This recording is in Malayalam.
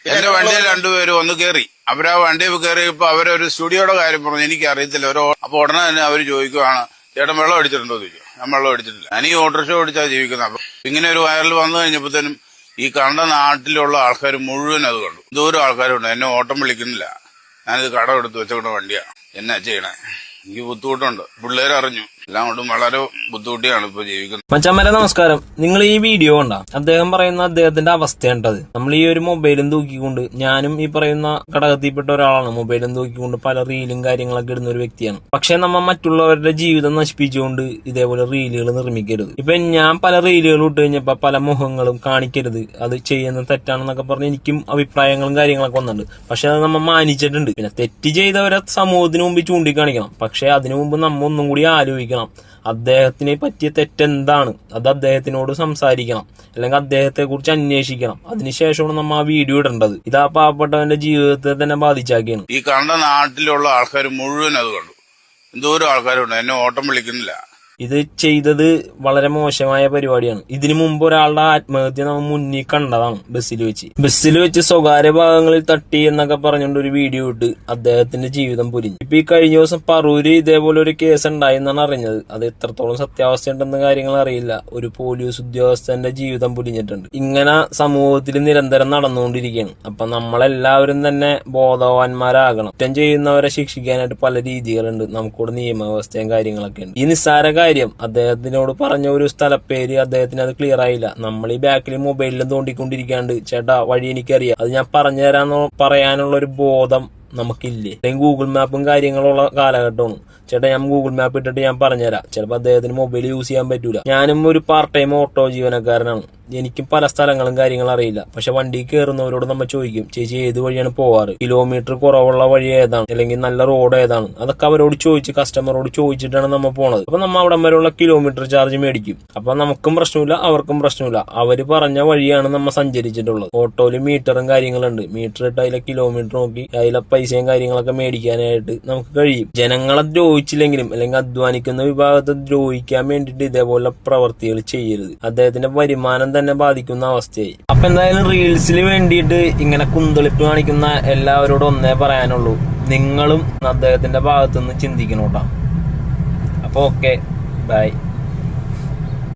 എന്റെ വണ്ടിയിൽ രണ്ടുപേരും ഒന്ന് കയറി. അവരാ വണ്ടിയിൽ കയറിയപ്പോ അവരൊരു സ്റ്റുഡിയോയുടെ കാര്യം പറഞ്ഞു, എനിക്ക് അറിയത്തില്ല. അപ്പൊ ഉടനെ തന്നെ അവര് ചോദിക്കുവാണ്, ചേട്ടൻ വെള്ളം അടിച്ചിട്ടുണ്ടോ എന്ന് ചോദിക്കും. ഞാൻ വെള്ളം അടിച്ചിട്ടില്ല, ഞാൻ ഈ ഓട്ടോറിക്ഷ ഓടിച്ചാ ജീവിക്കുന്നത്. അപ്പൊ ഇങ്ങനെ ഒരു വൈറൽ വന്നു കഴിഞ്ഞപ്പോഴത്തേനും ഈ കണ്ട നാട്ടിലുള്ള ആൾക്കാർ മുഴുവൻ അത് കണ്ടു. ദൂരം ആൾക്കാരുണ്ട്, എന്നെ ഓട്ടം വിളിക്കുന്നില്ല, ഞാനിത് കടം എടുത്ത് വെച്ചുകൊണ്ട് വണ്ടിയാണ്, എന്നാ ചെയ്യണേ, എനിക്ക് ബുദ്ധിമുട്ടുണ്ട്. പിള്ളേർ അറിഞ്ഞു, എല്ലാം കൊണ്ടും വളരെ ബുദ്ധിമുട്ടിയാണ് ഇപ്പൊ ജീവിക്കുന്നത്. മച്ചാന്മാരെ നമസ്കാരം. നിങ്ങൾ ഈ വീഡിയോ കണ്ട അദ്ദേഹം പറയുന്ന അദ്ദേഹത്തിന്റെ അവസ്ഥയാണ്ടത്. നമ്മൾ ഈ ഒരു മൊബൈലും തൂക്കിക്കൊണ്ട്, ഞാനും ഈ പറയുന്ന ഘടകത്തിൽപ്പെട്ട ഒരാളാണ്, മൊബൈലും തൂക്കിക്കൊണ്ട് പല റീലും കാര്യങ്ങളൊക്കെ ഇടുന്ന ഒരു വ്യക്തിയാണ്. പക്ഷെ നമ്മൾ മറ്റുള്ളവരുടെ ജീവിതം നശിപ്പിച്ചുകൊണ്ട് ഇതേപോലെ റീലുകൾ നിർമ്മിക്കരുത്. ഇപ്പൊ ഞാൻ പല റീലുകളും ഇട്ട് കഴിഞ്ഞപ്പോ പല മുഖങ്ങളും കാണിക്കരുത്, അത് ചെയ്യുന്ന തെറ്റാണെന്നൊക്കെ പറഞ്ഞ് എനിക്കും അഭിപ്രായങ്ങളും കാര്യങ്ങളൊക്കെ വന്നിട്ടുണ്ട്. പക്ഷെ അത് നമ്മൾ മാനിച്ചിട്ടുണ്ട്. പിന്നെ തെറ്റ് ചെയ്തവരെ സമൂഹത്തിന് മുമ്പ് ചൂണ്ടിക്കാണിക്കണം. പക്ഷെ അതിനു മുമ്പ് നമ്മ ഒന്നും കൂടി ആലോചിക്കണം, അദ്ദേഹത്തിനെ പറ്റിയ തെറ്റെന്താണ്, അത് അദ്ദേഹത്തിനോട് സംസാരിക്കണം, അല്ലെങ്കിൽ അദ്ദേഹത്തെ കുറിച്ച് അന്വേഷിക്കണം. അതിനുശേഷമാണ് നമ്മൾ ആ വീഡിയോ ഇടേണ്ടത്. ഇതാ പാവപ്പെട്ടവന്റെ ജീവിതത്തെ തന്നെ ബാധിച്ചാക്കിയാണ്. ഈ കണ്ട നാട്ടിലുള്ള ആൾക്കാർ മുഴുവൻ അത് കണ്ടു. എന്തോരം ആൾക്കാരുണ്ട്, എന്നെ ഓട്ടം വിളിക്കുന്നില്ല. ഇത് ചെയ്തത് വളരെ മോശമായ പരിപാടിയാണ്. ഇതിനു മുമ്പ് ഒരാളുടെ ആത്മഹത്യ നമ്മൾ മുന്നിൽ കണ്ടതാണ്. ബസ്സിൽ വെച്ച് സ്വകാര്യ ഭാഗങ്ങളിൽ തട്ടി എന്നൊക്കെ പറഞ്ഞുകൊണ്ട് ഒരു വീഡിയോ ഇട്ട് അദ്ദേഹത്തിന്റെ ജീവിതം പൊരിഞ്ഞു. ഇപ്പൊ ഈ കഴിഞ്ഞ ദിവസം പറൂര് ഇതേപോലെ ഒരു കേസ് ഉണ്ടായി എന്നാണ് അറിഞ്ഞത്. അത് എത്രത്തോളം സത്യാവസ്ഥ ഉണ്ടെന്ന കാര്യങ്ങൾ അറിയില്ല. ഒരു പോലീസ് ഉദ്യോഗസ്ഥന്റെ ജീവിതം പൊരിഞ്ഞിട്ടുണ്ട്. ഇങ്ങനെ സമൂഹത്തിൽ നിരന്തരം നടന്നുകൊണ്ടിരിക്കുകയാണ്. അപ്പൊ നമ്മളെല്ലാവരും തന്നെ ബോധവാന്മാരാകണം. കുറ്റം ചെയ്യുന്നവരെ ശിക്ഷിക്കാനായിട്ട് പല രീതികളുണ്ട്. നമുക്കൂടെ നിയമവ്യവസ്ഥയും കാര്യങ്ങളൊക്കെ ഉണ്ട്. ഈ നിസ്സാര കാര്യം അദ്ദേഹത്തിനോട് പറഞ്ഞ ഒരു സ്ഥലപ്പേര് അദ്ദേഹത്തിന് അത് ക്ലിയർ ആയില്ല. നമ്മൾ ഈ ബാക്കിൽ മൊബൈലിലും തോണ്ടിക്കൊണ്ടിരിക്കാണ്ട്, ചേട്ടാ വഴി എനിക്കറിയാം, അത് ഞാൻ പറഞ്ഞു തരാന്ന് പറയാനുള്ള ഒരു ബോധം നമുക്കില്ലേ. അല്ലെങ്കിൽ ഗൂഗിൾ മാപ്പും കാര്യങ്ങളുള്ള കാലഘട്ടമാണ്. ചേട്ടാ ഞാൻ ഗൂഗിൾ മാപ്പ് ഇട്ടിട്ട് ഞാൻ പറഞ്ഞുതരാം. ചിലപ്പോൾ അദ്ദേഹത്തിന് മൊബൈൽ യൂസ് ചെയ്യാൻ പറ്റൂല. ഞാനും ഒരു പാർട്ട് ടൈം ഓട്ടോ ജീവനക്കാരനാണ്. എനിക്കും പല സ്ഥലങ്ങളും കാര്യങ്ങളും അറിയില്ല. പക്ഷെ വണ്ടി കയറുന്നവരോട് നമ്മൾ ചോദിക്കും, ചേച്ചി ഏത് വഴിയാണ് പോവാറ്, കിലോമീറ്റർ കുറവുള്ള വഴി ഏതാണ്, അല്ലെങ്കിൽ നല്ല റോഡ് ഏതാണ്, അതൊക്കെ അവരോട് ചോദിച്ച് കസ്റ്റമറോട് ചോദിച്ചിട്ടാണ് നമ്മൾ പോണത്. അപ്പൊ നമ്മൾ അവിടെ വരെയുള്ള കിലോമീറ്റർ ചാർജ് മേടിക്കും. അപ്പൊ നമുക്കും പ്രശ്നമില്ല, അവർക്കും പ്രശ്നമില്ല. അവര് പറഞ്ഞ വഴിയാണ് നമ്മൾ സഞ്ചരിച്ചിട്ടുള്ളത്. ഓട്ടോയില് മീറ്ററും കാര്യങ്ങളുണ്ട്. മീറ്റർ ഇട്ട് അതിലെ കിലോമീറ്റർ നോക്കി അതിലെ പൈസയും കാര്യങ്ങളൊക്കെ മേടിക്കാനായിട്ട് നമുക്ക് കഴിയും. ജനങ്ങളെ ദ്രോഹിച്ചില്ലെങ്കിലും, അല്ലെങ്കിൽ അധ്വാനിക്കുന്ന വിഭാഗത്തെ ദ്രോഹിക്കാൻ വേണ്ടിയിട്ട് ഇതേപോലെ പ്രവർത്തികൾ ചെയ്യരുത്. അദ്ദേഹത്തിന്റെ വരുമാനം തന്നെ ബാധിക്കുന്ന അവസ്ഥയായി. അപ്പൊ എന്തായാലും റീൽസിൽ വേണ്ടിയിട്ട് ഇങ്ങനെ കുന്തളിപ്പ് കാണിക്കുന്ന എല്ലാവരോടും ഒന്നേ പറയാനുള്ളൂ, നിങ്ങളും അദ്ദേഹത്തിന്റെ ഭാഗത്തുനിന്ന് ചിന്തിക്കണോട്ടാ. അപ്പൊ ഓക്കെ, ബൈ.